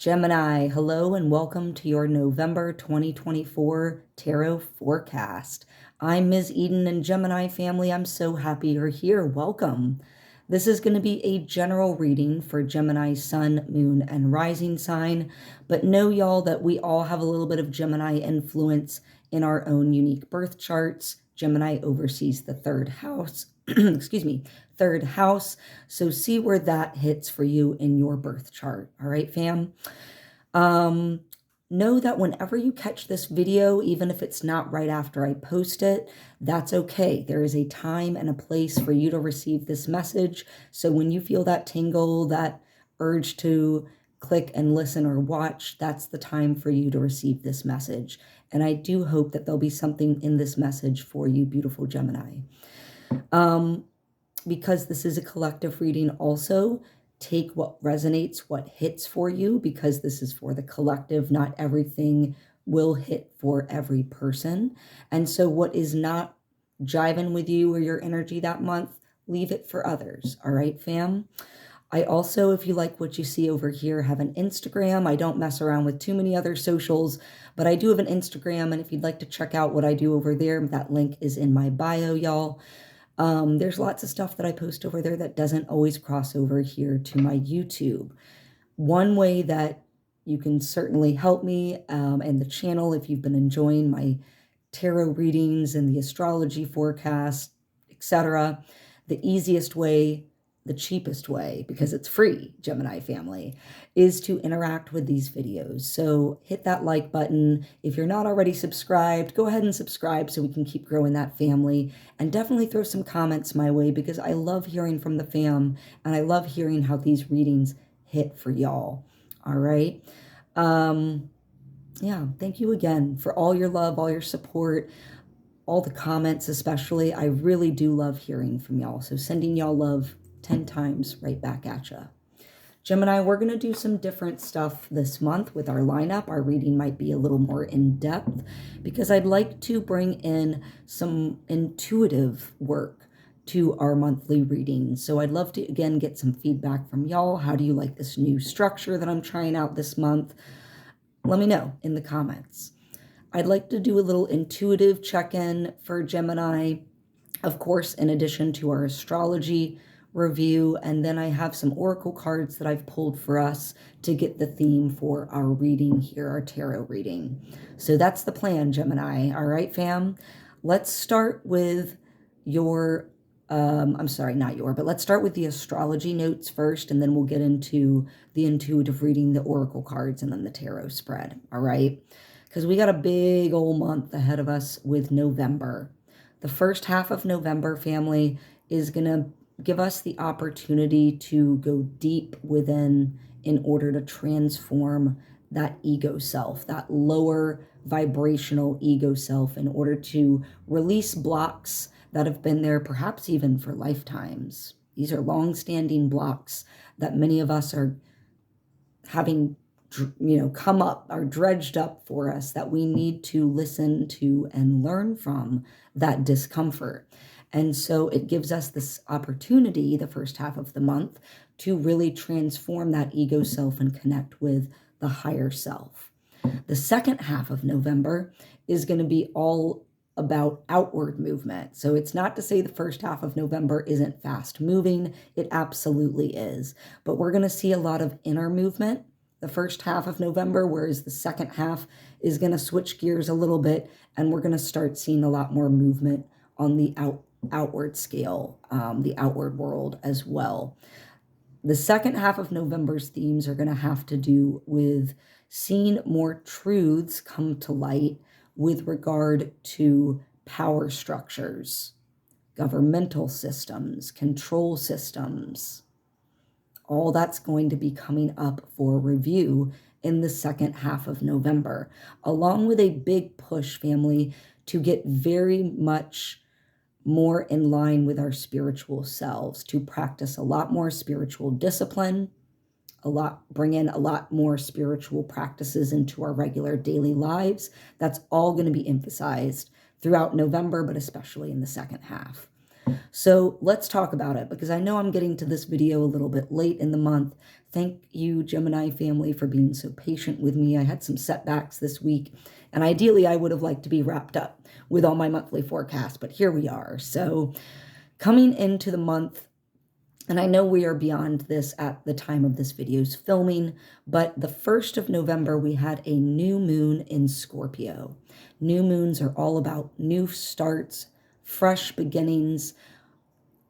Gemini, hello and welcome to your November 2024 Tarot Forecast. I'm Ms. Eden and Gemini family. I'm so happy you're here. Welcome. This is going to be a general reading for Gemini sun, moon, and rising sign, but know y'all that we all have a little bit of Gemini influence in our own unique birth charts. Gemini oversees the third house, third house. So see where that hits for you in your birth chart. All right, fam. Know that whenever you catch this video, even if it's not right after I post it, that's okay. There is a time and a place for you to receive this message. So when you feel that tingle, that urge to click and listen or watch, that's the time for you to receive this message. And I do hope that there'll be something in this message for you, beautiful Gemini. Because this is a collective reading also, take what resonates, what hits for you, because this is for the collective. Not everything will hit for every person. And so what is not jiving with you or your energy that month, leave it for others. All right, fam? I also, if you like what you see over here, have an Instagram. I don't mess around with too many other socials, but I do have an Instagram. And if you'd like to check out what I do over there, that link is in my bio, y'all. There's lots of stuff that I post over there that doesn't always cross over here to my YouTube. One way that you can certainly help me and the channel, if you've been enjoying my tarot readings and the astrology forecast, etc., the easiest way, the cheapest way, because it's free, Gemini family, is to interact with these videos. So hit that like button. If you're not already subscribed, go ahead and subscribe so we can keep growing that family. And definitely throw some comments my way, because I love hearing from the fam and I love hearing how these readings hit for y'all. All right. Yeah, thank you again for all your love, all your support, all the comments especially. I really do love hearing from y'all. So sending y'all love 10 times right back at you. Gemini, we're going to do some different stuff this month with our lineup. Our reading might be a little more in-depth because I'd like to bring in some intuitive work to our monthly readings. So I'd love to, again, get some feedback from y'all. How do you like this new structure that I'm trying out this month? Let me know in the comments. I'd like to do a little intuitive check-in for Gemini, of course, in addition to our astrology review, and then I have some oracle cards that I've pulled for us to get the theme for our reading here, our tarot reading. So that's the plan, Gemini. All right, fam. Let's start with your, let's start with the astrology notes first, and then we'll get into the intuitive reading, the oracle cards, and then the tarot spread. All right, because we got a big old month ahead of us with November. The first half of November, family, is going to give us the opportunity to go deep within in order to transform that ego self, that lower vibrational ego self, in order to release blocks that have been there perhaps even for lifetimes. These are long-standing blocks that many of us are having, come up, are dredged up for us, that we need to listen to and learn from that discomfort. And so it gives us this opportunity, the first half of the month, to really transform that ego self and connect with the higher self. The second half of November is going to be all about outward movement. So it's not to say the first half of November isn't fast moving. It absolutely is. But we're going to see a lot of inner movement the first half of November, whereas the second half is going to switch gears a little bit, and we're going to start seeing a lot more movement on the outward scale, the outward world as well. The second half of November's themes are going to have to do with seeing more truths come to light with regard to power structures, governmental systems, control systems. All that's going to be coming up for review in the second half of November, along with a big push, family, to get very much more in line with our spiritual selves, to practice a lot more spiritual discipline, bring in a lot more spiritual practices into our regular daily lives. That's all going to be emphasized throughout November, but especially in the second half. So let's talk about it, because I know I'm getting to this video a little bit late in the month. Thank you, Gemini family, for being so patient with me. I had some setbacks this week, and ideally I would have liked to be wrapped up with all my monthly forecasts, but here we are. So coming into the month, and I know we are beyond this at the time of this video's filming, but the 1st of November, we had a new moon in Scorpio. New moons are all about new starts, fresh beginnings,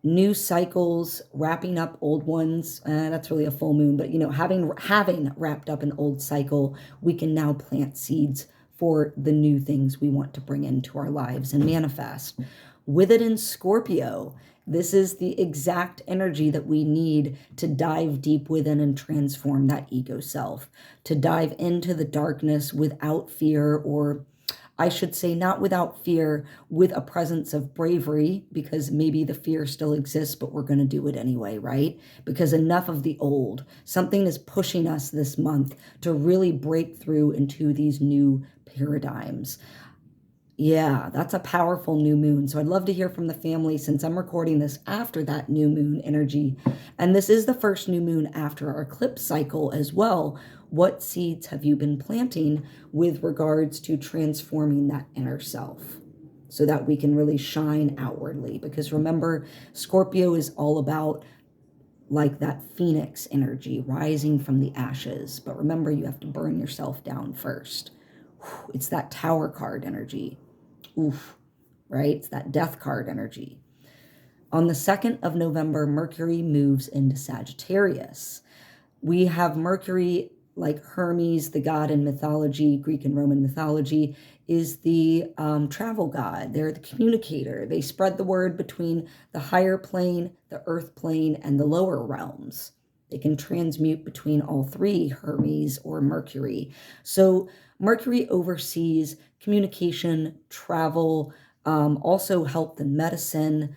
new cycles, wrapping up old ones. That's really a full moon, but having wrapped up an old cycle, we can now plant seeds for the new things we want to bring into our lives and manifest. With it in Scorpio, this is the exact energy that we need to dive deep within and transform that ego self, to dive into the darkness without fear, or I should say not without fear, with a presence of bravery, because maybe the fear still exists, but we're going to do it anyway, right? Because enough of the old. Something is pushing us this month to really break through into these new paradigms. Yeah, that's a powerful new moon. So I'd love to hear from the family, since I'm recording this after that new moon energy. And this is the first new moon after our eclipse cycle as well. What seeds have you been planting with regards to transforming that inner self so that we can really shine outwardly? Because remember, Scorpio is all about like that phoenix energy, rising from the ashes. But remember, you have to burn yourself down first. It's that Tower card energy. Oof, right? It's that death card energy. On the 2nd of November, Mercury moves into Sagittarius. We have Mercury, like Hermes, the god in mythology, Greek and Roman mythology, is the travel god. They're the communicator. They spread the word between the higher plane, the earth plane, and the lower realms. They can transmute between all three, Hermes or Mercury. So Mercury oversees communication, travel, also health and medicine,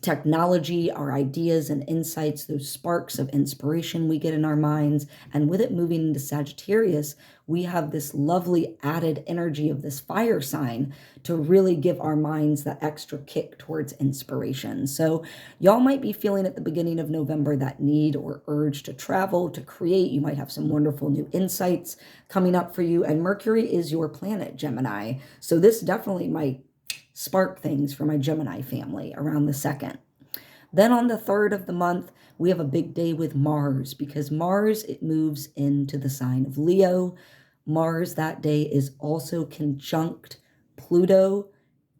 technology, our ideas and insights, those sparks of inspiration we get in our minds. And with it moving into Sagittarius, we have this lovely added energy of this fire sign to really give our minds that extra kick towards inspiration. So y'all might be feeling at the beginning of November that need or urge to travel, to create. You might have some wonderful new insights coming up for you. And Mercury is your planet, Gemini. So this definitely might spark things for my Gemini family around the 2nd. Then on the 3rd of the month, we have a big day with Mars, because Mars, it moves into the sign of Leo. Mars that day is also conjunct Pluto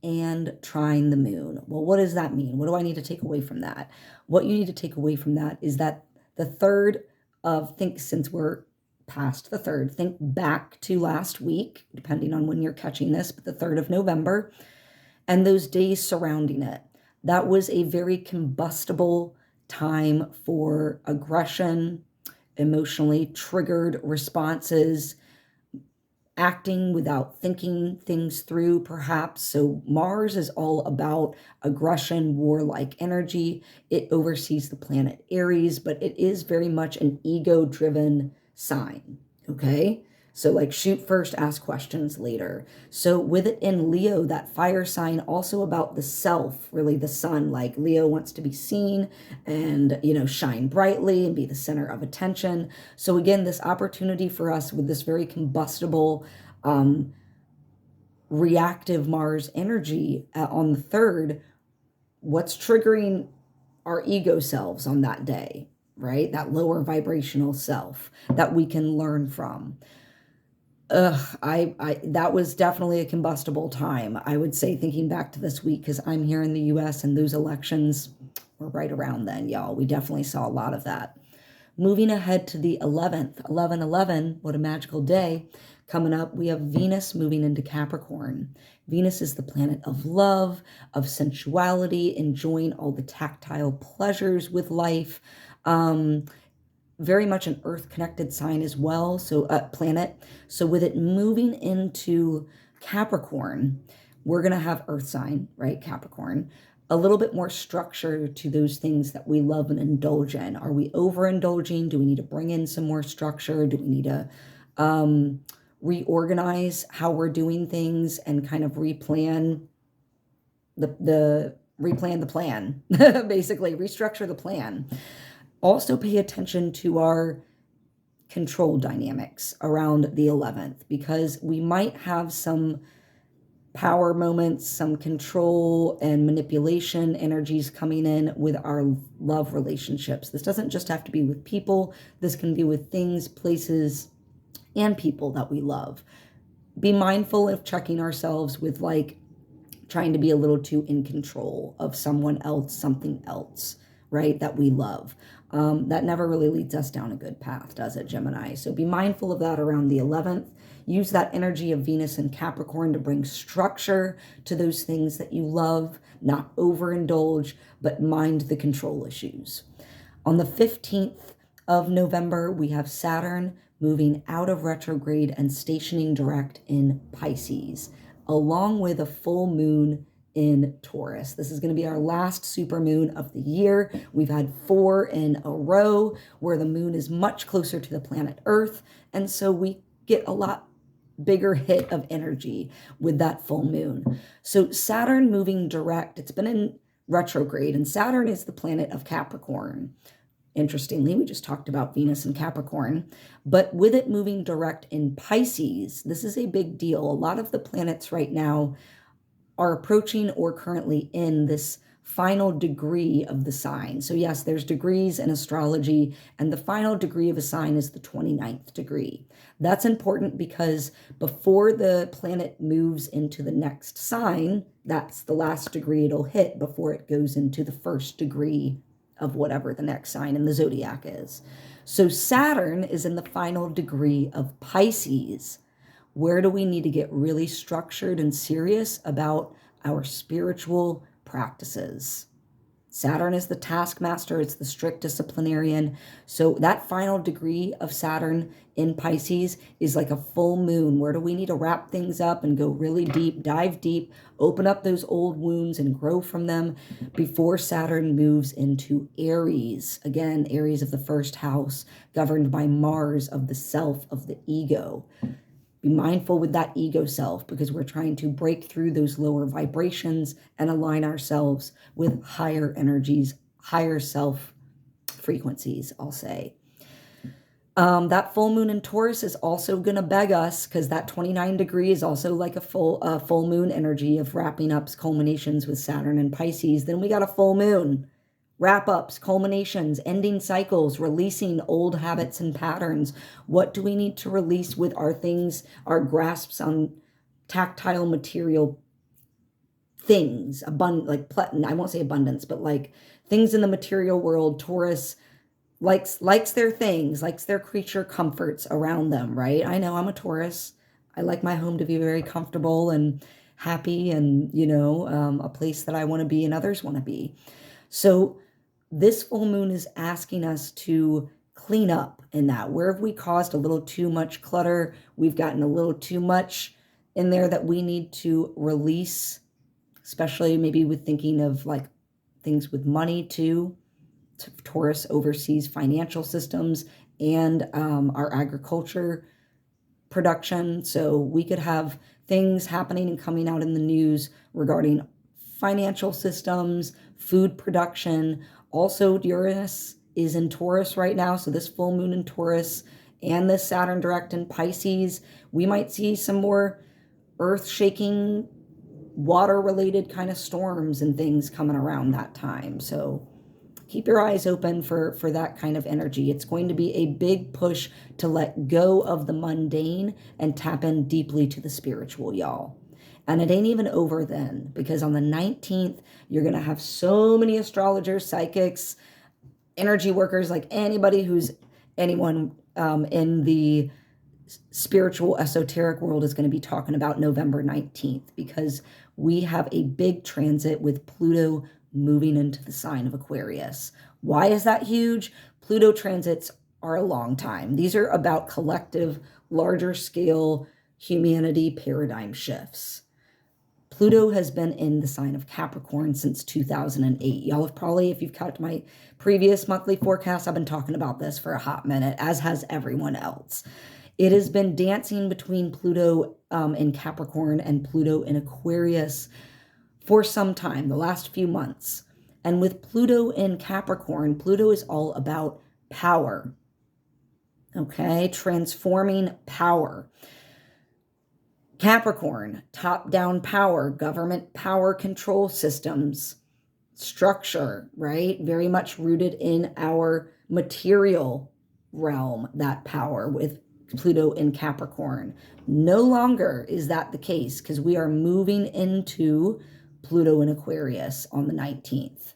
and trine the moon. Well, what does that mean? What do I need to take away from that? What you need to take away from that is that the 3rd of, since we're past the 3rd, think back to last week, depending on when you're catching this, but the 3rd of November, and those days surrounding it. That was a very combustible time for aggression, emotionally triggered responses, acting without thinking things through, perhaps. So Mars is all about aggression, warlike energy. It oversees the planet Aries, but it is very much an ego-driven sign, okay? So like shoot first, ask questions later. So with it in Leo, that fire sign, also about the self, really the sun, like Leo wants to be seen and, shine brightly and be the center of attention. So again, this opportunity for us with this very combustible, reactive Mars energy on the 3rd, what's triggering our ego selves on that day, right? That lower vibrational self that we can learn from. That was definitely a combustible time, I would say, thinking back to this week, because I'm here in the US and those elections were right around then, y'all. We definitely saw a lot of that. Moving ahead to the 11th, 11/11, what a magical day. Coming up, we have Venus moving into Capricorn. Venus is the planet of love, of sensuality, enjoying all the tactile pleasures with life. Very much an earth-connected sign as well, so planet. So with it moving into Capricorn, we're going to have earth sign, right, Capricorn, a little bit more structure to those things that we love and indulge in. Are we overindulging? Do we need to bring in some more structure? Do we need to reorganize how we're doing things and kind of replan the plan, basically restructure the plan? Also pay attention to our control dynamics around the 11th, because we might have some power moments, some control and manipulation energies coming in with our love relationships. This doesn't just have to be with people. This can be with things, places, and people that we love. Be mindful of checking ourselves with like trying to be a little too in control of someone else, something else, right, that we love. That never really leads us down a good path, does it, Gemini? So be mindful of that around the 11th. Use that energy of Venus and Capricorn to bring structure to those things that you love, not overindulge, but mind the control issues. On the 15th of November, we have Saturn moving out of retrograde and stationing direct in Pisces, along with a full moon in Taurus. This is going to be our last supermoon of the year. We've had 4 in a row where the moon is much closer to the planet Earth, and so we get a lot bigger hit of energy with that full moon. So Saturn moving direct, it's been in retrograde, and Saturn is the planet of Capricorn. Interestingly, we just talked about Venus and Capricorn, but with it moving direct in Pisces, this is a big deal. A lot of the planets right now are approaching or currently in this final degree of the sign. So yes, there's degrees in astrology, and the final degree of a sign is the 29th degree. That's important because before the planet moves into the next sign, that's the last degree it'll hit before it goes into the first degree of whatever the next sign in the zodiac is. So Saturn is in the final degree of Pisces. Where do we need to get really structured and serious about our spiritual practices? Saturn is the taskmaster. It's the strict disciplinarian. So that final degree of Saturn in Pisces is like a full moon. Where do we need to wrap things up and go really deep, dive deep, open up those old wounds and grow from them before Saturn moves into Aries? Again, Aries of the first house, governed by Mars, of the self, of the ego. Be mindful with that ego self, because we're trying to break through those lower vibrations and align ourselves with higher energies, higher self frequencies, I'll say. That full moon in Taurus is also going to beg us, because that 29 degree is also like a full moon energy of wrapping ups, culminations with Saturn and Pisces. Then we got a full moon. Wrap-ups, culminations, ending cycles, releasing old habits and patterns. What do we need to release with our things, our grasps on tactile material things? I won't say abundance, but like things in the material world. Taurus likes their things, likes their creature comforts around them, right? I know I'm a Taurus. I like my home to be very comfortable and happy, and, a place that I want to be and others want to be. So this full moon is asking us to clean up in that. Where have we caused a little too much clutter? We've gotten a little too much in there that we need to release, especially maybe with thinking of like things with money too. Taurus oversees financial systems and our agriculture production. So we could have things happening and coming out in the news regarding financial systems, food production. Also, Uranus is in Taurus right now. So this full moon in Taurus and this Saturn direct in Pisces, we might see some more earth-shaking, water-related kind of storms and things coming around that time. So keep your eyes open for that kind of energy. It's going to be a big push to let go of the mundane and tap in deeply to the spiritual, y'all. And it ain't even over then, because on the 19th, you're going to have so many astrologers, psychics, energy workers, like anyone in the spiritual esoteric world is going to be talking about November 19th, because we have a big transit with Pluto moving into the sign of Aquarius. Why is that huge? Pluto transits are a long time. These are about collective, larger scale humanity paradigm shifts. Pluto has been in the sign of Capricorn since 2008. Y'all have probably, if you've kept my previous monthly forecast, I've been talking about this for a hot minute, as has everyone else. It has been dancing between Pluto in Capricorn and Pluto in Aquarius for some time, the last few months. And with Pluto in Capricorn, Pluto is all about power. Okay, transforming power. Capricorn, top-down power, government power control systems, structure, right? Very much rooted in our material realm, that power with Pluto in Capricorn. No longer is that the case because we are moving into Pluto in Aquarius on the 19th.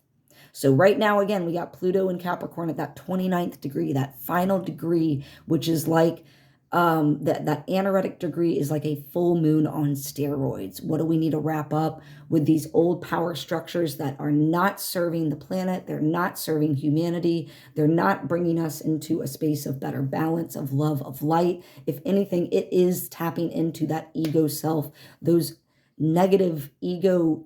So right now, again, we got Pluto in Capricorn at that 29th degree, that final degree, which is like that anaretic degree is like a full moon on steroids. What do we need to wrap up with these old power structures that are not serving the planet? They're not serving humanity. They're not bringing us into a space of better balance, of love, of light. If anything, it is tapping into that ego self, those negative ego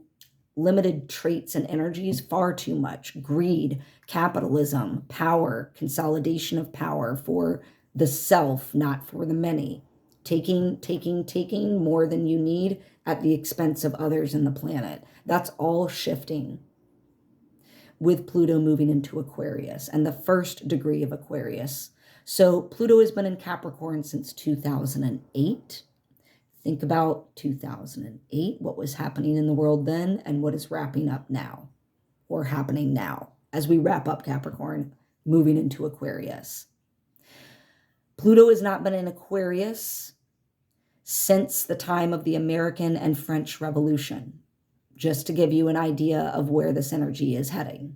limited traits and energies far too much. Greed, capitalism, power, consolidation of power for the self, not for the many. Taking more than you need at the expense of others in the planet. That's all shifting with Pluto moving into Aquarius and the first degree of Aquarius. So Pluto has been in Capricorn since 2008. Think about 2008, what was happening in the world then and what is wrapping up now or happening now as we wrap up Capricorn, moving into Aquarius. Pluto has not been in Aquarius since the time of the American and French Revolution, just to give you an idea of where this energy is heading.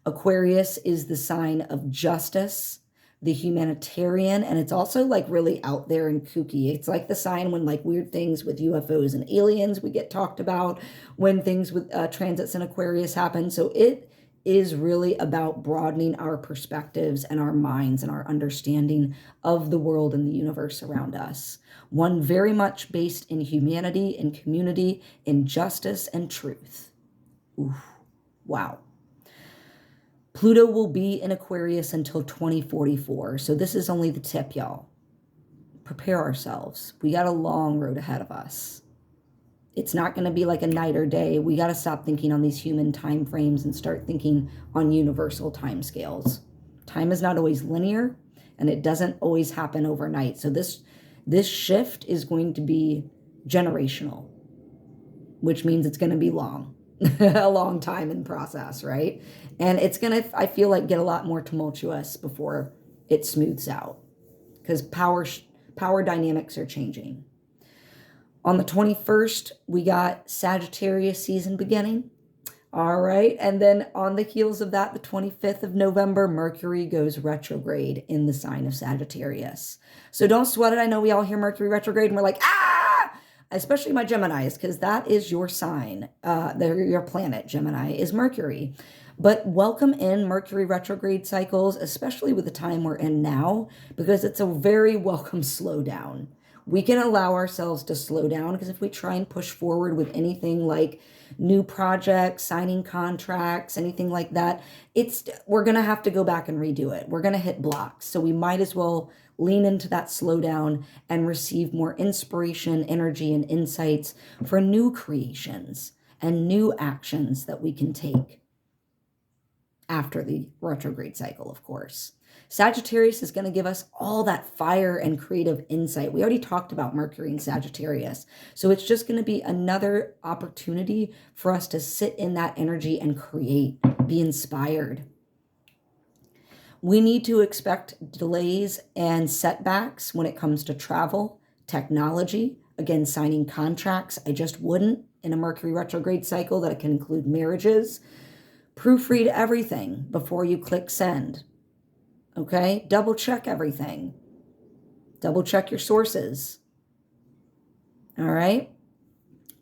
Aquarius is the sign of justice, the humanitarian, and it's also like really out there and kooky. It's like the sign when like weird things with UFOs and aliens we get talked about, when things with transits in Aquarius happen. So it is really about broadening our perspectives and our minds and our understanding of the world and the universe around us. One very much based in humanity, in community, in justice and truth. Oof, wow. Pluto will be in Aquarius until 2044. So this is only the tip, y'all. Prepare ourselves. We got a long road ahead of us. It's not going to be like a night or day. We got to stop thinking on these human time frames and start thinking on universal time scales. Time is not always linear, and it doesn't always happen overnight. So this shift is going to be generational, which means it's going to be long, a long time in process, right? And it's going to, I feel like, get a lot more tumultuous before it smooths out because power dynamics are changing. On the 21st, we got Sagittarius season beginning. All right. And then on the heels of that, the 25th of November, Mercury goes retrograde in the sign of Sagittarius. So don't sweat it. I know we all hear Mercury retrograde and we're like, ah, especially my Geminis, because that is your sign. Your planet, Gemini, is Mercury. But welcome in Mercury retrograde cycles, especially with the time we're in now, because it's a very welcome slowdown. We can allow ourselves to slow down because if we try and push forward with anything like new projects, signing contracts, anything like that, we're going to have to go back and redo it. We're going to hit blocks. So we might as well lean into that slowdown and receive more inspiration, energy, and insights for new creations and new actions that we can take after the retrograde cycle, of course. Sagittarius is going to give us all that fire and creative insight. We already talked about Mercury and Sagittarius. So it's just going to be another opportunity for us to sit in that energy and create, be inspired. We need to expect delays and setbacks when it comes to travel, technology, again, signing contracts. I just wouldn't in a Mercury retrograde cycle that it can include marriages. Proofread everything before you click send. Okay? Double check everything. Double check your sources. All right?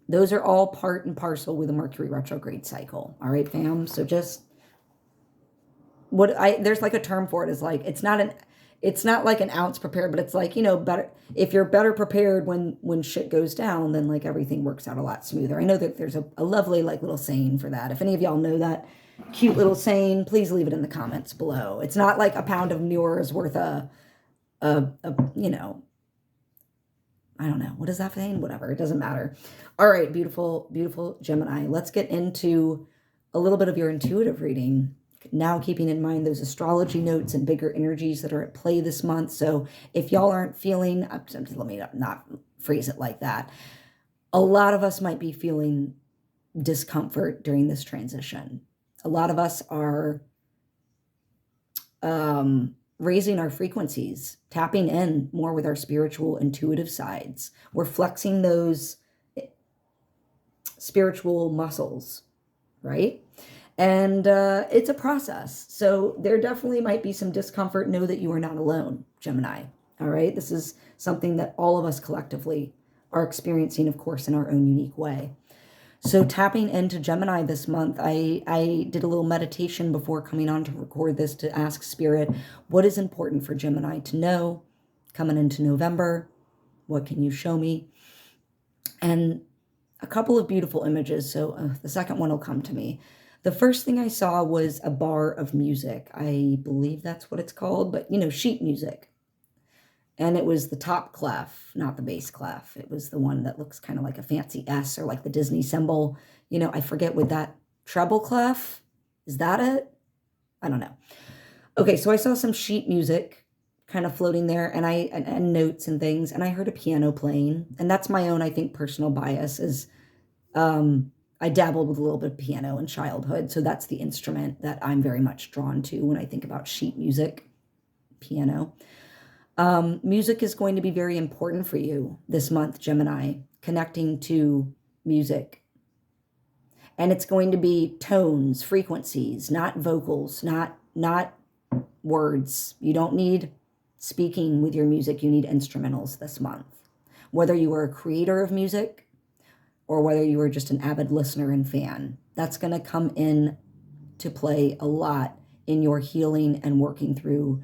Those are all part and parcel with a Mercury retrograde cycle. All right, fam? So just there's like a term for it, is like it's not like an ounce prepared, but it's like, better if you're better prepared when shit goes down, then like everything works out a lot smoother. I know that there's a lovely like little saying for that. If any of y'all know that cute little saying, please leave it in the comments below. It's not like a pound of manure is worth a I don't know. What is that saying? Whatever. It doesn't matter. All right, beautiful, beautiful Gemini. Let's get into a little bit of your intuitive reading. Now keeping in mind those astrology notes and bigger energies that are at play this month. So if y'all aren't feeling, let me not phrase it like that. A lot of us might be feeling discomfort during this transition. A lot of us are raising our frequencies, tapping in more with our spiritual, intuitive sides. We're flexing those spiritual muscles, right? And it's a process. So there definitely might be some discomfort. Know that you are not alone, Gemini. All right. This is something that all of us collectively are experiencing, of course, in our own unique way. So tapping into Gemini this month, I did a little meditation before coming on to record this to ask Spirit, what is important for Gemini to know coming into November? What can you show me? And a couple of beautiful images. So the second one will come to me. The first thing I saw was a bar of music. I believe that's what it's called, but sheet music. And it was the top clef, not the bass clef. It was the one that looks kind of like a fancy S or like the Disney symbol. I forget what that treble clef. Is that it? I don't know. Okay, so I saw some sheet music kind of floating there and notes and things. And I heard a piano playing. And that's my own, I think, personal bias is I dabbled with a little bit of piano in childhood. So that's the instrument that I'm very much drawn to when I think about sheet music, piano. Music is going to be very important for you this month, Gemini, connecting to music. And it's going to be tones, frequencies, not vocals, not words. You don't need speaking with your music. You need instrumentals this month. Whether you are a creator of music or whether you are just an avid listener and fan, that's going to come in to play a lot in your healing and working through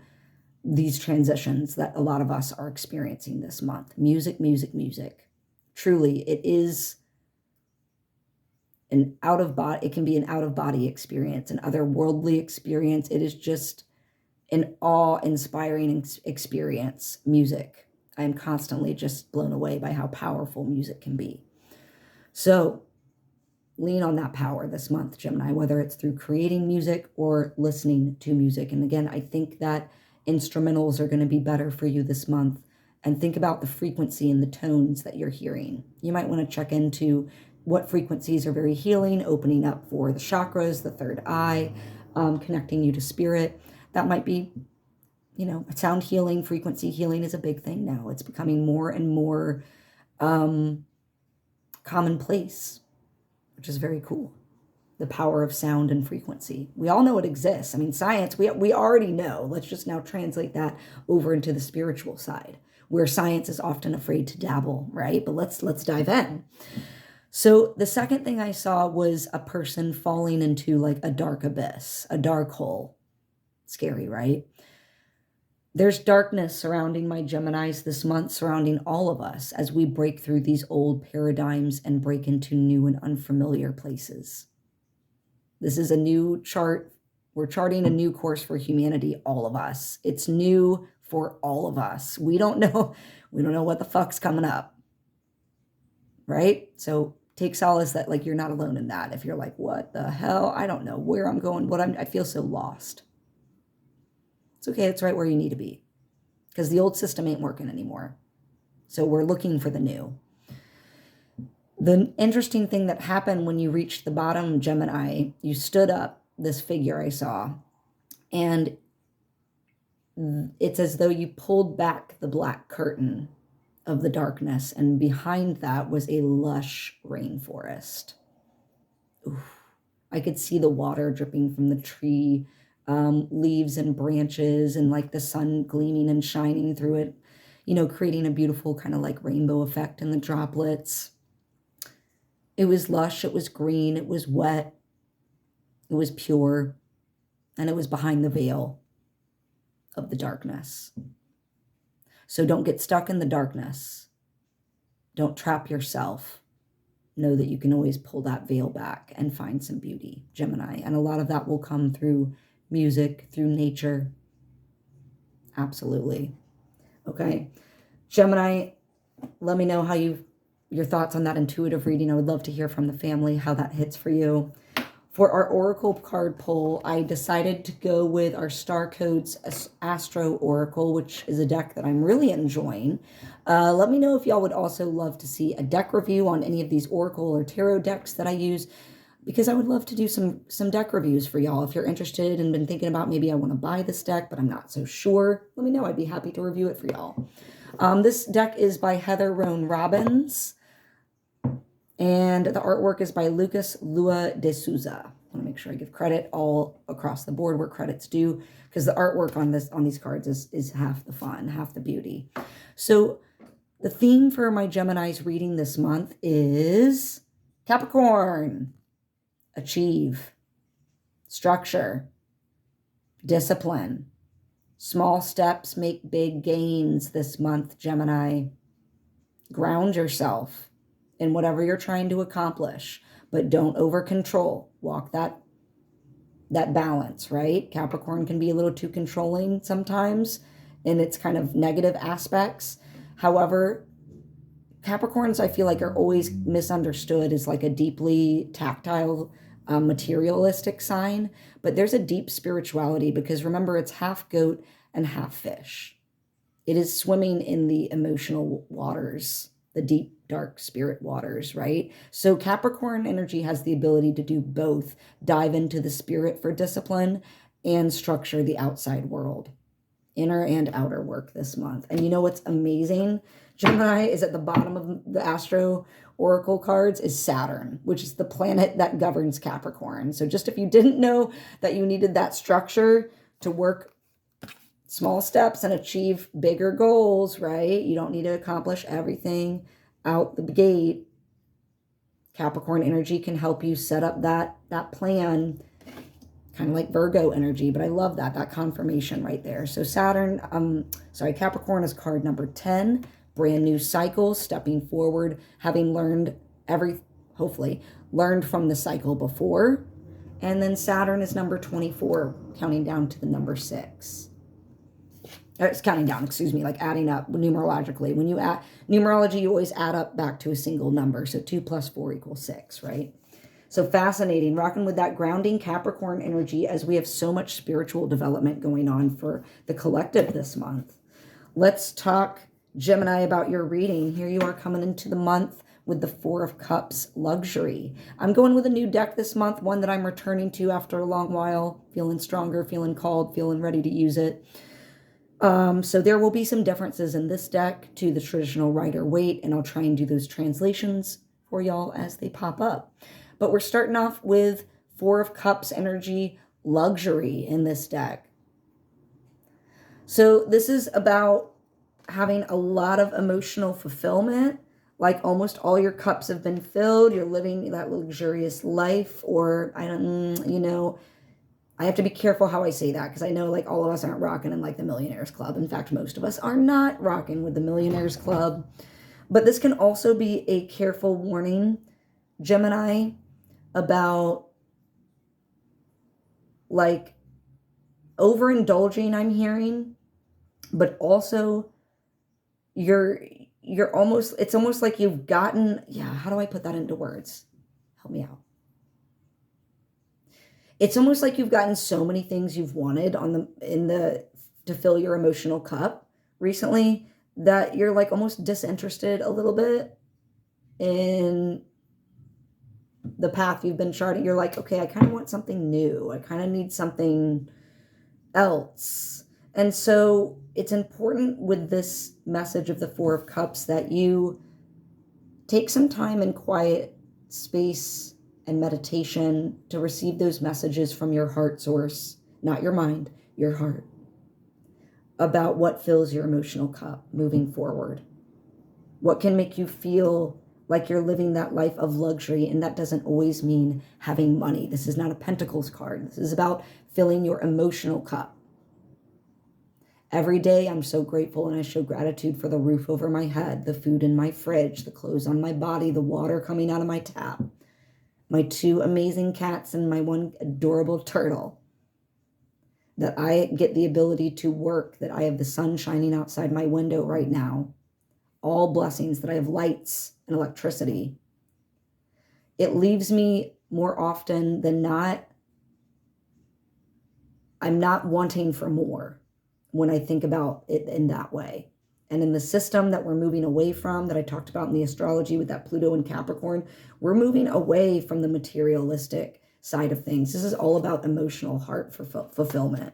these transitions that a lot of us are experiencing this month. Music, music, music. Truly, it is an it can be an out-of-body experience, an otherworldly experience. It is just an awe-inspiring experience, music. I am constantly just blown away by how powerful music can be. So lean on that power this month, Gemini, whether it's through creating music or listening to music. And again, I think that instrumentals are going to be better for you this month. And think about the frequency and the tones that you're hearing. You might want to check into what frequencies are very healing, opening up for the chakras, the third eye, connecting you to spirit. That might be, sound healing, frequency healing is a big thing now. It's becoming more and more commonplace, which is very cool. The power of sound and frequency. We all know it exists. I mean, science, we already know. Let's just now translate that over into the spiritual side, where science is often afraid to dabble, right? But let's dive in. So the second thing I saw was a person falling into like a dark abyss, a dark hole. Scary, right? There's darkness surrounding my Geminis this month, surrounding all of us as we break through these old paradigms and break into new and unfamiliar places. This is a new chart. We're charting a new course for humanity, all of us. It's new for all of us. We don't know what the fuck's coming up. Right? So take solace that like you're not alone in that. If you're like, what the hell? I don't know where I'm going, I feel so lost. It's okay, it's right where you need to be. Because the old system ain't working anymore. So we're looking for the new. The interesting thing that happened when you reached the bottom, Gemini, you stood up, this figure I saw, and it's as though you pulled back the black curtain of the darkness, and behind that was a lush rainforest. Oof. I could see the water dripping from the tree, leaves and branches, and like the sun gleaming and shining through it, creating a beautiful kind of like rainbow effect in the droplets. It was lush, it was green, it was wet, it was pure, and it was behind the veil of the darkness. So don't get stuck in the darkness. Don't trap yourself. Know that you can always pull that veil back and find some beauty, Gemini. And a lot of that will come through music, through nature. Absolutely. Okay. Gemini, let me know your thoughts on that intuitive reading. I would love to hear from the family how that hits for you. For our Oracle card pull, I decided to go with our Star Codes Astro Oracle, which is a deck that I'm really enjoying. Let me know if y'all would also love to see a deck review on any of these Oracle or Tarot decks that I use, because I would love to do some deck reviews for y'all. If you're interested and been thinking about maybe I want to buy this deck, but I'm not so sure, let me know. I'd be happy to review it for y'all. This deck is by Heather Roan Robbins. And the artwork is by Lucas Lua de Souza. I want to make sure I give credit all across the board where credit's due, because the artwork on these cards is half the fun, half the beauty. So the theme for my Gemini's reading this month is Capricorn. Achieve. Structure. Discipline. Small steps make big gains this month, Gemini. Ground yourself in whatever you're trying to accomplish, but don't over control. Walk that balance, right? Capricorn can be a little too controlling sometimes in its kind of negative aspects. However, Capricorns, I feel like, are always misunderstood as like a deeply tactile, materialistic sign, but there's a deep spirituality, because remember, it's half goat and half fish. It is swimming in the emotional waters, the deep, dark spirit waters, right? So Capricorn energy has the ability to do both, dive into the spirit for discipline and structure the outside world, inner and outer work this month. And you know what's amazing? Gemini is at the bottom of the Astro Oracle cards is Saturn, which is the planet that governs Capricorn. So just if you didn't know that you needed that structure to work small steps and achieve bigger goals, right? You don't need to accomplish everything out the gate. Capricorn energy can help you set up that plan, kind of like Virgo energy, but I love that confirmation right there. So Capricorn is card number 10, brand new cycle, stepping forward, having learned hopefully learned from the cycle before. And then Saturn is number 24, counting down to the number 6. It's counting down, like adding up numerologically. When you add numerology, you always add up back to a single number. So 2 + 4 = 6, right? So fascinating, rocking with that grounding Capricorn energy as we have so much spiritual development going on for the collective this month. Let's talk, Gemini, about your reading. Here you are coming into the month with the 4 of Cups, luxury. I'm going with a new deck this month, one that I'm returning to after a long while, feeling stronger, feeling called, feeling ready to use it. So there will be some differences in this deck to the traditional Rider-Waite, and I'll try and do those translations for y'all as they pop up. But we're starting off with 4 of Cups energy, luxury in this deck. So this is about having a lot of emotional fulfillment, like almost all your cups have been filled, you're living that luxurious life, or I have to be careful how I say that, because I know like all of us aren't rocking in like the Millionaires Club. In fact, most of us are not rocking with the Millionaires Club. But this can also be a careful warning, Gemini, about like overindulging, I'm hearing, but also it's almost like you've gotten, how do I put that into words? Help me out. It's almost like you've gotten so many things you've wanted to fill your emotional cup recently that you're like almost disinterested a little bit in the path you've been charting. You're like, okay, I kind of want something new. I kind of need something else. And so it's important with this message of the 4 of Cups that you take some time in quiet space and meditation to receive those messages from your heart source, not your mind, your heart, about what fills your emotional cup moving forward. What can make you feel like you're living that life of luxury, and that doesn't always mean having money. This is not a Pentacles card. This is about filling your emotional cup. Every day I'm so grateful, and I show gratitude for the roof over my head, the food in my fridge, the clothes on my body, the water coming out of my tap, my 2 amazing cats, and my 1 adorable turtle. That I get the ability to work, that I have the sun shining outside my window right now. All blessings, that I have lights and electricity. It leaves me more often than not, I'm not wanting for more when I think about it in that way. And in the system that we're moving away from, that I talked about in the astrology with that Pluto and Capricorn, we're moving away from the materialistic side of things. This is all about emotional heart fulfillment.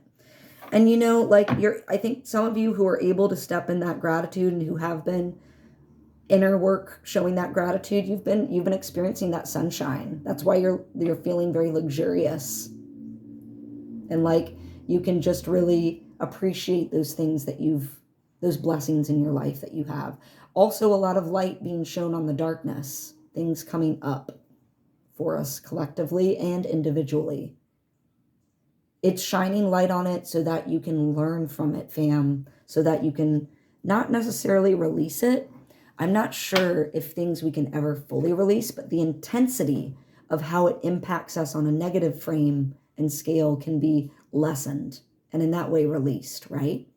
And I think some of you who are able to step in that gratitude and who have been inner work showing that gratitude, you've been experiencing that sunshine. That's why you're feeling very luxurious. And like you can just really appreciate those things those blessings in your life that you have. Also, a lot of light being shown on the darkness, things coming up for us collectively and individually. It's shining light on it so that you can learn from it, fam, so that you can not necessarily release it. I'm not sure if things we can ever fully release, but the intensity of how it impacts us on a negative frame and scale can be lessened and in that way released, right?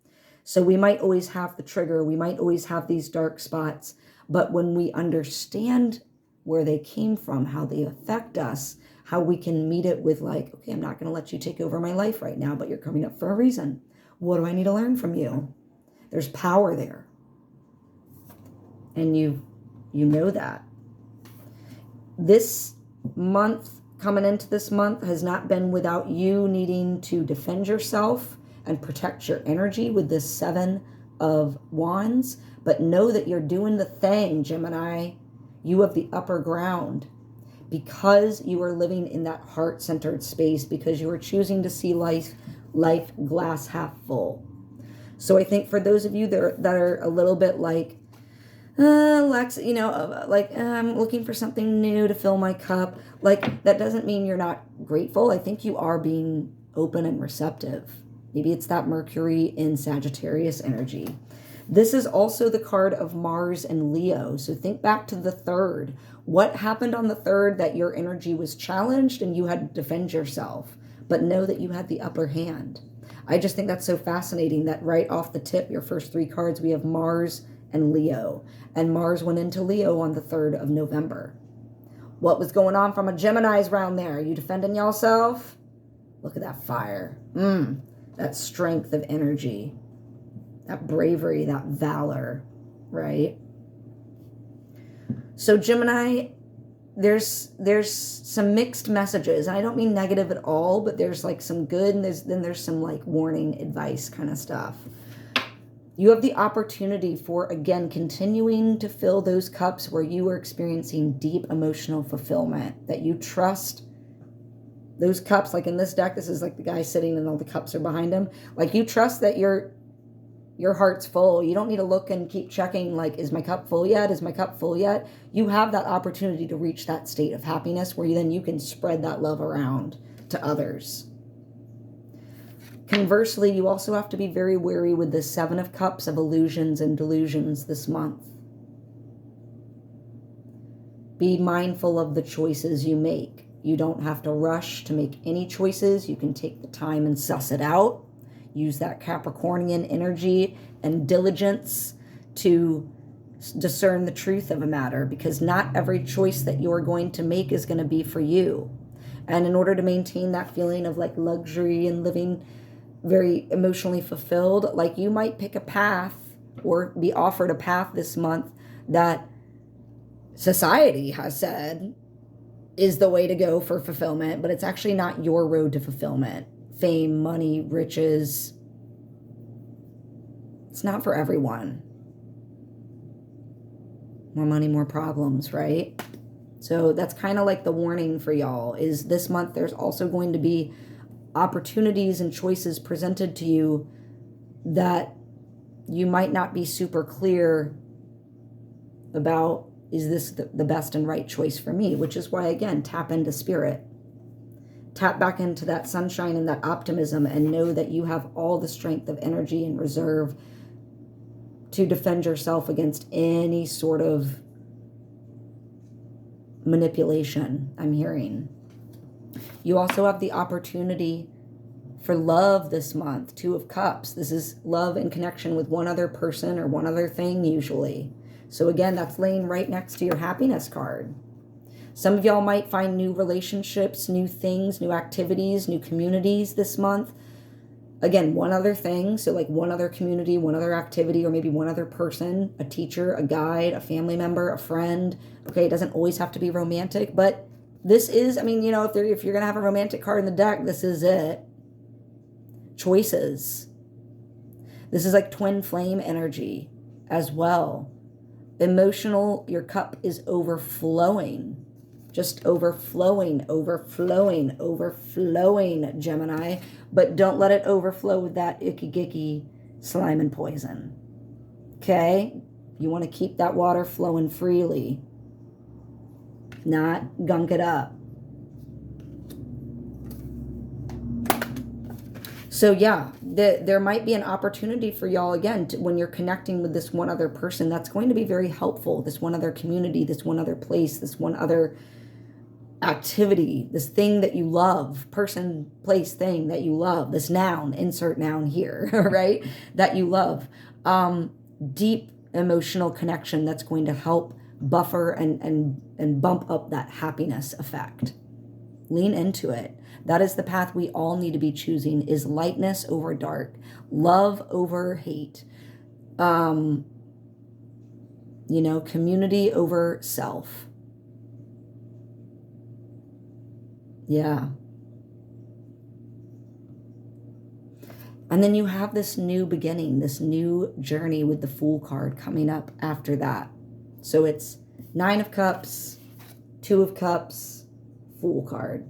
So we might always have the trigger, we might always have these dark spots, but when we understand where they came from, how they affect us, how we can meet it with like, okay, I'm not going to let you take over my life right now, but you're coming up for a reason. What do I need to learn from you? There's power there. And you know that. This month, coming into this month, has not been without you needing to defend yourself and protect your energy with this 7 of Wands. But know that you're doing the thing, Gemini. You have the upper ground because you are living in that heart-centered space, because you are choosing to see life glass half full. So I think for those of you that are a little bit like, I'm looking for something new to fill my cup. Like, that doesn't mean you're not grateful. I think you are being open and receptive. Maybe it's that Mercury in Sagittarius energy. This is also the card of Mars and Leo. So think back to the 3rd. What happened on the 3rd that your energy was challenged and you had to defend yourself? But know that you had the upper hand. I just think that's so fascinating that right off the tip, your first 3 cards, we have Mars and Leo. And Mars went into Leo on the 3rd of November. What was going on from a Gemini's round there? You defending yourself? Look at that fire. That strength of energy. That bravery, that valor, right? So Gemini, there's some mixed messages. And I don't mean negative at all, but there's like some good and there's some like warning advice kind of stuff. You have the opportunity for, again, continuing to fill those cups where you are experiencing deep emotional fulfillment, that you trust those cups. Like in this deck, this is like the guy sitting and all the cups are behind him. Like you trust that your heart's full. You don't need to look and keep checking, like, is my cup full yet? Is my cup full yet? You have that opportunity to reach that state of happiness where you can spread that love around to others. Conversely, you also have to be very wary with the 7 of Cups of illusions and delusions this month. Be mindful of the choices you make. You don't have to rush to make any choices. You can take the time and suss it out. Use that Capricornian energy and diligence to discern the truth of a matter, because not every choice that you're going to make is going to be for you. And in order to maintain that feeling of like luxury and living very emotionally fulfilled, like you might pick a path or be offered a path this month that society has said is the way to go for fulfillment, but it's actually not your road to fulfillment. Fame, money, riches. It's not for everyone. More money, more problems, right? So that's kind of like the warning for y'all, is this month there's also going to be opportunities and choices presented to you that you might not be super clear about, is this the best and right choice for me? Which is why, again, tap into spirit. Tap back into that sunshine and that optimism, and know that you have all the strength of energy and reserve to defend yourself against any sort of manipulation, I'm hearing. You also have the opportunity for love this month, 2 of Cups. This is love and connection with one other person or one other thing usually. So again, that's laying right next to your happiness card. Some of y'all might find new relationships, new things, new activities, new communities this month. Again, one other thing. So like one other community, one other activity, or maybe one other person, a teacher, a guide, a family member, a friend. Okay, it doesn't always have to be romantic, but this is, I mean, you know, if you're going to have a romantic card in the deck, this is it. Choices. This is like twin flame energy as well. Emotional, your cup is overflowing. Just overflowing, overflowing, overflowing, Gemini. But don't let it overflow with that icky gicky slime and poison. Okay? You want to keep that water flowing freely. Not gunk it up. So yeah, there might be an opportunity for y'all, again, when you're connecting with this one other person, that's going to be very helpful. This one other community, this one other place, this one other activity, this thing that you love, person, place, thing that you love, this noun, insert noun here, right? That you love. Deep emotional connection that's going to help buffer and bump up that happiness effect. Lean into it. That is the path we all need to be choosing, is lightness over dark, love over hate, you know, community over self. Yeah. And then you have this new beginning, this new journey with the Fool card coming up after that. So it's 9 of Cups, 2 of Cups, Fool card.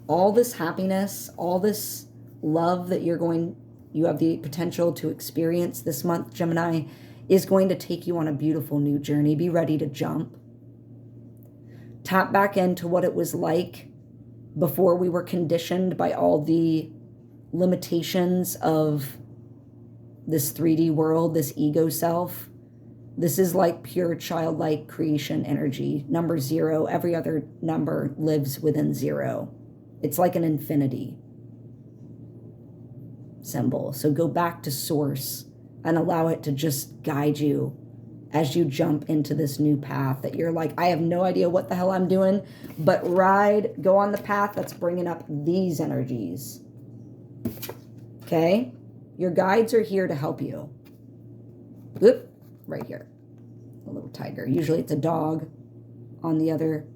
All this happiness, all this love that you have the potential to experience this month, Gemini, is going to take you on a beautiful new journey. Be ready to jump. Tap back into what it was like before we were conditioned by all the limitations of this 3D world, this ego self. This is like pure childlike creation energy. Number 0, every other number lives within 0. It's like an infinity symbol. So go back to source and allow it to just guide you as you jump into this new path that you're like, I have no idea what the hell I'm doing, but go on the path that's bringing up these energies. Okay? Your guides are here to help you. Oop, right here. A little tiger. Usually it's a dog on the other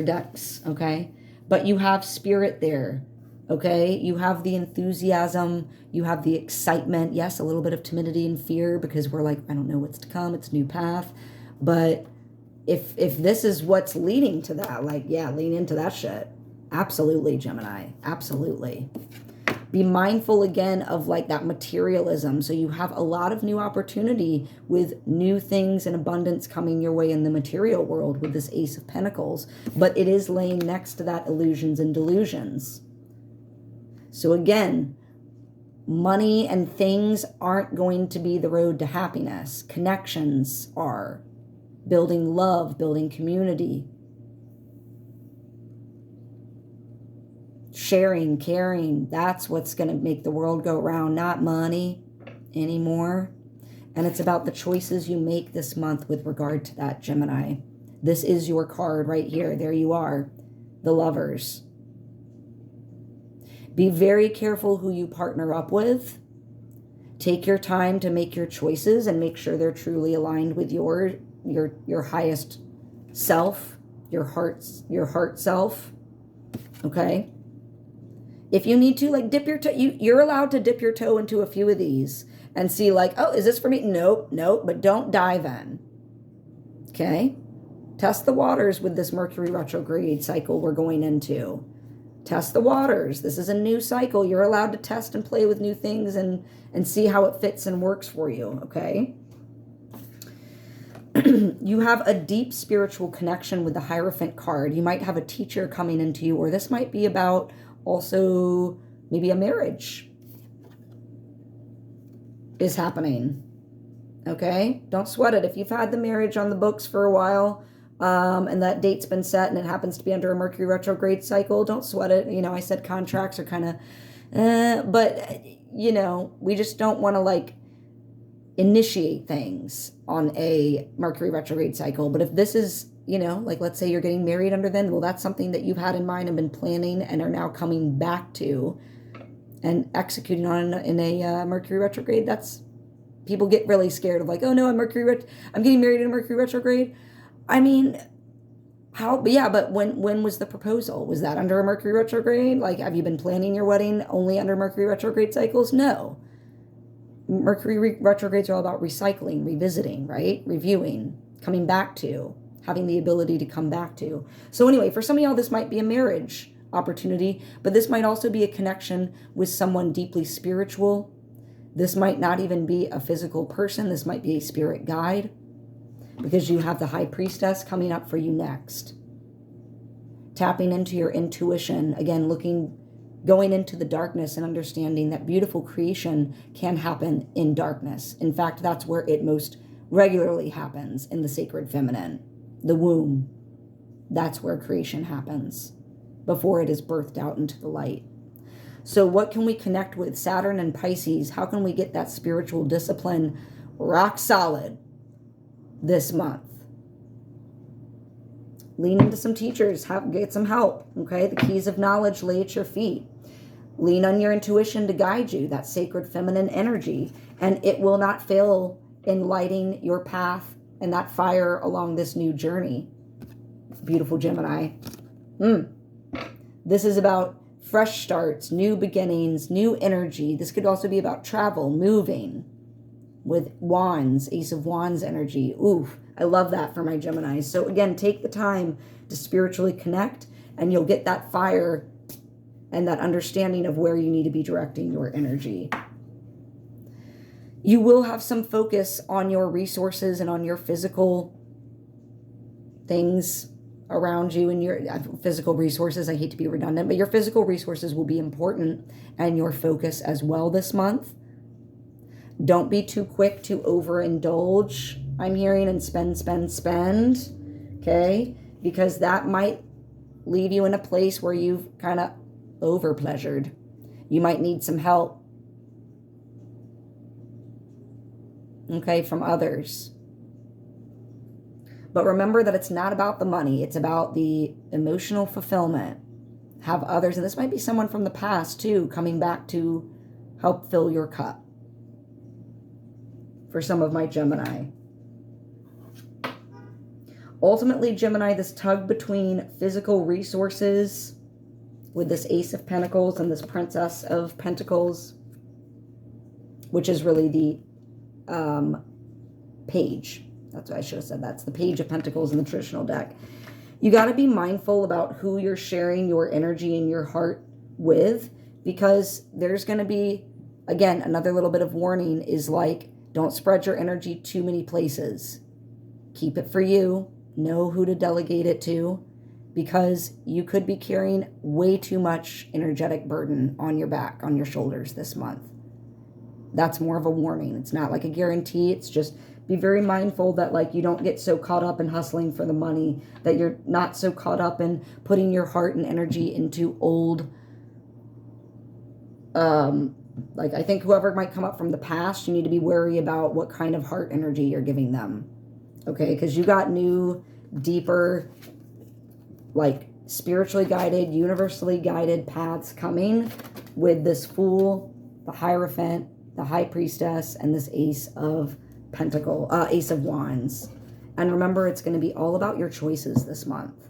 decks, okay? But you have spirit there, okay? You have the enthusiasm, you have the excitement, yes, a little bit of timidity and fear because we're like, I don't know what's to come, it's a new path. But if this is what's leading to that, like, yeah, lean into that shit. Absolutely, Gemini, absolutely. Be mindful again of like that materialism. So you have a lot of new opportunity with new things and abundance coming your way in the material world with this Ace of Pentacles. But it is laying next to that illusions and delusions. So again, money and things aren't going to be the road to happiness. Connections are. Building love, building community. Sharing, caring, that's what's going to make the world go round, not money anymore. And it's about the choices you make this month with regard to that, Gemini. This is your card right here. There you are, the Lovers. Be very careful who you partner up with. Take your time to make your choices and make sure they're truly aligned with your highest self, your heart self. Okay? If you need to, like, dip your toe, you're allowed to dip your toe into a few of these and see, like, oh, is this for me? Nope, but don't dive in. Okay? Test the waters with this Mercury retrograde cycle we're going into. Test the waters. This is a new cycle. You're allowed to test and play with new things and see how it fits and works for you, okay? You have a deep spiritual connection with the Hierophant card. You might have a teacher coming into you, or this might be about also maybe a marriage is happening. Okay? Don't sweat it. If you've had the marriage on the books for a while, and that date's been set and it happens to be under a Mercury retrograde cycle, don't sweat it. You know, I said contracts are kind of, but, you know, we just don't want to, like, initiate things on a Mercury retrograde cycle. But if this is, like let's say you're getting married under then, well, that's something that you've had in mind and been planning and are now coming back to and executing on in a Mercury retrograde. That's, people get really scared of like, oh no, I'm getting married in a Mercury retrograde. I mean, but when was the proposal? Was that under a Mercury retrograde? Like, have you been planning your wedding only under Mercury retrograde cycles? No. Mercury retrogrades are all about recycling, revisiting, right? Reviewing, coming back to, having the ability to come back to. So anyway, for some of y'all, this might be a marriage opportunity, but this might also be a connection with someone deeply spiritual. This might not even be a physical person. This might be a spirit guide, because you have the High Priestess coming up for you next. Tapping into your intuition, again, going into the darkness and understanding that beautiful creation can happen in darkness. In fact, that's where it most regularly happens, in the sacred feminine, the womb. That's where creation happens before it is birthed out into the light. So what can we connect with? Saturn and Pisces. How can we get that spiritual discipline rock solid this month? Lean into some teachers, get some help, okay? The keys of knowledge lay at your feet. Lean on your intuition to guide you, that sacred feminine energy, and it will not fail in lighting your path and that fire along this new journey. Beautiful Gemini. This is about fresh starts, new beginnings, new energy. This could also be about travel, moving, with Wands, Ace of Wands energy. Oof, I love that for my Geminis. So again, take the time to spiritually connect, and you'll get that fire and that understanding of where you need to be directing your energy. You will have some focus on your resources and on your physical things around you, and your physical resources. I hate to be redundant, but your physical resources will be important, and your focus as well this month. Don't be too quick to overindulge, I'm hearing, and spend, okay? Because that might leave you in a place where you've kind of over-pleasured. You might need some help, okay, from others. But remember that it's not about the money. It's about the emotional fulfillment. Have others, and this might be someone from the past too, coming back to help fill your cup. For some of my Gemini. Ultimately, Gemini, this tug between physical resources with this Ace of Pentacles and this Princess of Pentacles, which is really the Page. That's what I should have said. That's the Page of Pentacles in the traditional deck. You got to be mindful about who you're sharing your energy and your heart with, because there's going to be, again, another little bit of warning is like, don't spread your energy too many places. Keep it for you. Know who to delegate it to, because you could be carrying way too much energetic burden on your back, on your shoulders this month. That's more of a warning. It's not like a guarantee. It's just be very mindful that like you don't get so caught up in hustling for the money, that you're not so caught up in putting your heart and energy into old, like I think whoever might come up from the past, you need to be wary about what kind of heart energy you're giving them. Okay, because you got new, deeper, like spiritually guided, universally guided paths coming with this Fool, the Hierophant, the High Priestess, and this Ace of Wands. And remember, it's going to be all about your choices this month.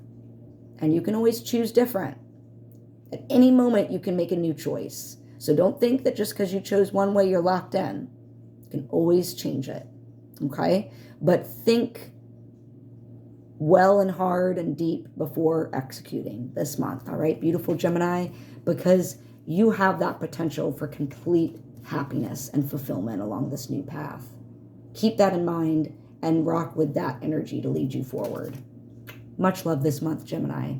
And you can always choose different. At any moment, you can make a new choice. So don't think that just because you chose one way, you're locked in. You can always change it. Okay? But think well and hard and deep before executing this month. All right, beautiful Gemini, because you have that potential for complete happiness and fulfillment along this new path. Keep that in mind and rock with that energy to lead you forward. Much love this month, Gemini.